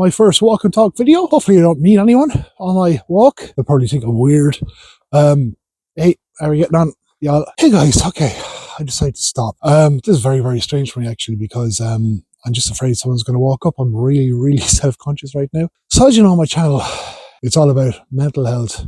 my first walk and talk video. Hopefully I don't meet anyone on my walk. They'll probably think I'm weird. Hey, how are you getting on? Yeah. Hey guys, okay. I decided to stop. This is very, very strange for me actually because I'm just afraid someone's going to walk up. I'm really, really self-conscious right now. So as you know, my channel, it's all about mental health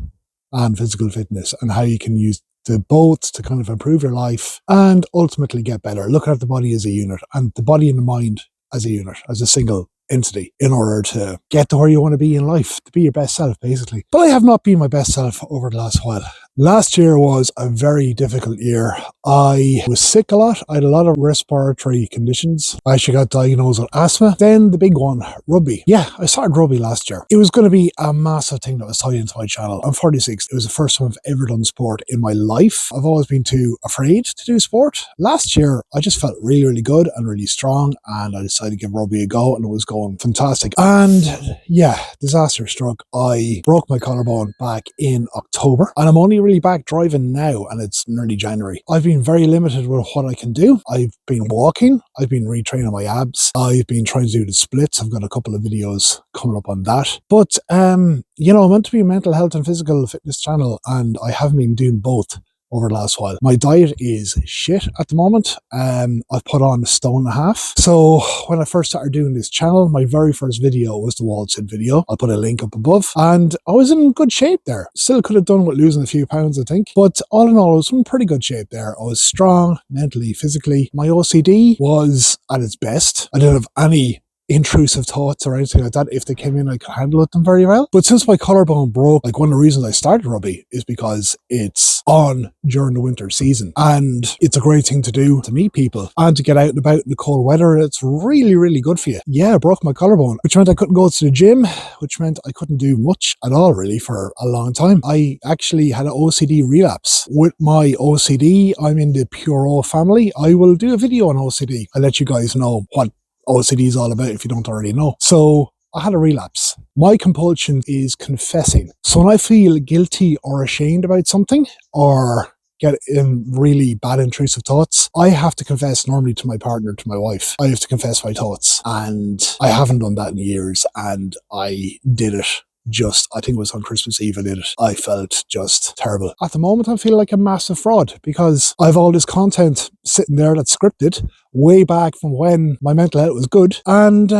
and physical fitness and how you can use the both to kind of improve your life and ultimately get better. Look at the body as a unit and the body and the mind as a unit, as a single entity in order to get to where you want to be in life, to be your best self basically. But I have not been my best self over the last while. Last year was a very difficult year. I was sick a lot. I had a lot of respiratory conditions. I actually got diagnosed with asthma. Then the big one, rugby. Yeah, I started rugby last year. It was going to be a massive thing that was tied into my channel. I'm 46. It was the first time I've ever done sport in my life. I've always been too afraid to do sport. Last year, I just felt really, really good and really strong, and I decided to give rugby a go, and it was going fantastic. And yeah, disaster struck. I broke my collarbone back in October, and I'm only really back driving now, and it's nearly January. I've been very limited with what I can do. I've been walking. I've been retraining my abs. I've been trying to do the splits. I've got a couple of videos coming up on that. But, you know, I'm meant to be a mental health and physical fitness channel, and I haven't been doing both over the last while. My diet is shit at the moment. I've put on 1.5 stone. So when I first started doing this channel, my very first video was the wall sit video. I'll put a link up above, and I was in good shape there. Still could have done with losing a few pounds, I think, but all in all, I was in pretty good shape there. I was strong mentally, physically. My OCD was at its best. I didn't have any intrusive thoughts or anything like that. If they came in, I could handle them very well. But since my collarbone broke, like, one of the reasons I started rugby is because it's on during the winter season, and it's a great thing to do to meet people and to get out and about in the cold weather. It's really, really good for you. Yeah, I broke my collarbone, which meant I couldn't go to the gym, which meant I couldn't do much at all really for a long time. I actually had an OCD relapse. With my OCD, I'm in the Pure O family. I will do a video on OCD. I'll let you guys know what OCD is all about if you don't already know. So I had a relapse. My compulsion is confessing. So when I feel guilty or ashamed about something or get in really bad intrusive thoughts, I have to confess, normally to my partner, to my wife. I have to confess my thoughts, and I haven't done that in years, and I did it. I think it was on Christmas Eve I did it. I felt just terrible. At the moment, I feel like a massive fraud because I have all this content sitting there that's scripted way back from when my mental health was good. And,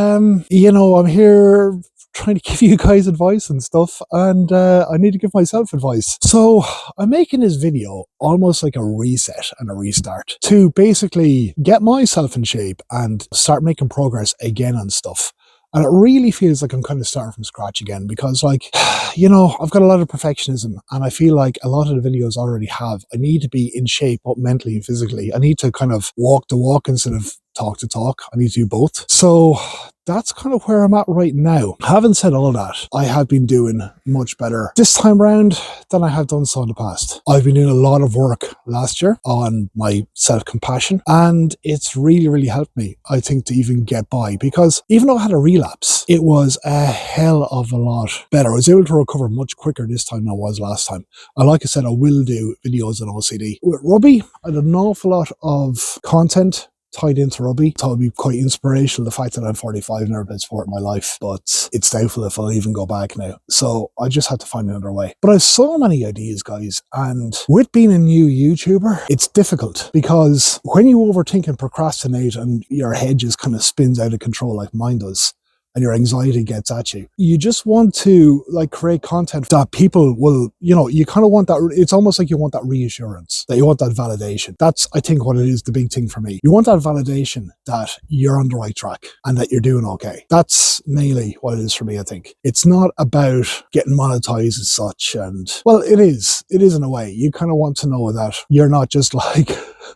you know, I'm here trying to give you guys advice and stuff, and I need to give myself advice. So I'm making this video almost like a reset and a restart to basically get myself in shape and start making progress again on stuff. And it really feels like I'm kind of starting from scratch again because, like, you know, I've got a lot of perfectionism, and I feel like a lot of the videos I already have, I need to be in shape both mentally and physically. I need to kind of walk the walk instead of talk the talk. I need to do both. So that's kind of where I'm at right now. Having said all that, I have been doing much better this time round than I have done so in the past. I've been doing a lot of work last year on my self-compassion, and it's really, really helped me, I think, to even get by, because even though I had a relapse, it was a hell of a lot better. I was able to recover much quicker this time than I was last time. And like I said, I will do videos on OCD. With rugby, I had an awful lot of content tied into rugby. Thought it would be quite inspirational, the fact that I'm 45 and never played sport in my life, but it's doubtful if I'll even go back now. So I just had to find another way. But I have so many ideas, guys, and with being a new YouTuber, it's difficult because when you overthink and procrastinate and your head just kind of spins out of control like mine does, and your anxiety gets at you, you just want to, like, create content that people will, you know, you kind of want that. It's almost like you want that reassurance, that you want that validation. That's, I think, what it is, the big thing for me. You want that validation that you're on the right track and that you're doing okay. That's mainly what it is for me, I think. It's not about getting monetized as such, and, well, it is in a way. You kind of want to know that you're not just like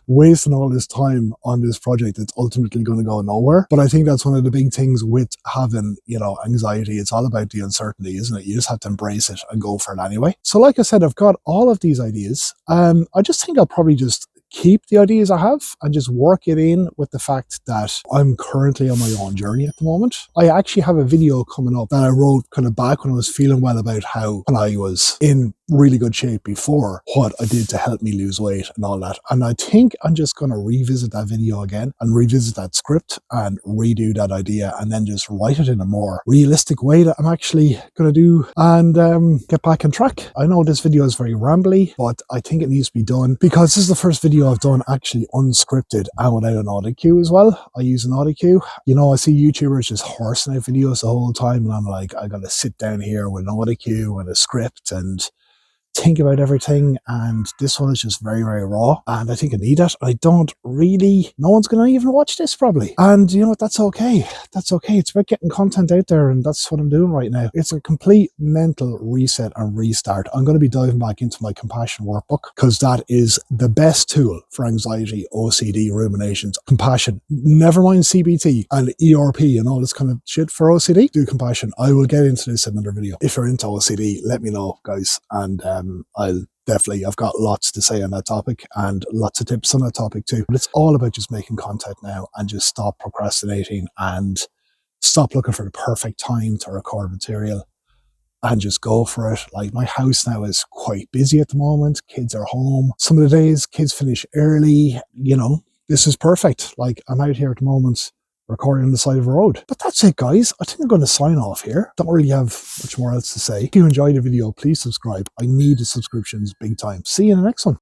wasting all this time on this project that's ultimately going to go nowhere. But I think that's one of the big things with having, you know, anxiety. It's all about the uncertainty, isn't it? You just have to embrace it and go for it anyway. So like I said, I've got all of these ideas. I just think I'll probably just keep the ideas I have and just work it in with the fact that I'm currently on my own journey at the moment. I actually have a video coming up that I wrote kind of back when I was feeling well about how when I was in really good shape before what I did to help me lose weight and all that. And I think I'm just going to revisit that video again and revisit that script and redo that idea and then just write it in a more realistic way that I'm actually going to do and get back on track. I know this video is very rambly, but I think it needs to be done because this is the first video I've done actually unscripted and without an audio cue as well. I use an audio cue. You know, I see YouTubers just horsing out videos the whole time and I'm like, I got to sit down here with an audio cue and a script and think about everything, and this one is just very, very raw, and I think I need it. I don't really, no one's gonna even watch this probably, and you know what, that's okay. It's about getting content out there, and that's what I'm doing right now. It's a complete mental reset and restart. I'm going to be diving back into my compassion workbook because that is the best tool for anxiety, OCD, ruminations. Compassion, never mind CBT and ERP and all this kind of shit. For OCD, do compassion. I will get into this in another video. If you're into OCD, let me know, guys, and I've got lots to say on that topic and lots of tips on that topic too. But it's all about just making content now and just stop procrastinating and stop looking for the perfect time to record material and just go for it. Like, my house now is quite busy at the moment. Kids are home. Some of the days kids finish early. You know, this is perfect. Like, I'm out here at the moment recording on the side of a road. But that's it, guys. I think I'm going to sign off here. Don't really have much more else to say. If you enjoyed the video, please subscribe. I need the subscriptions big time. See you in the next one.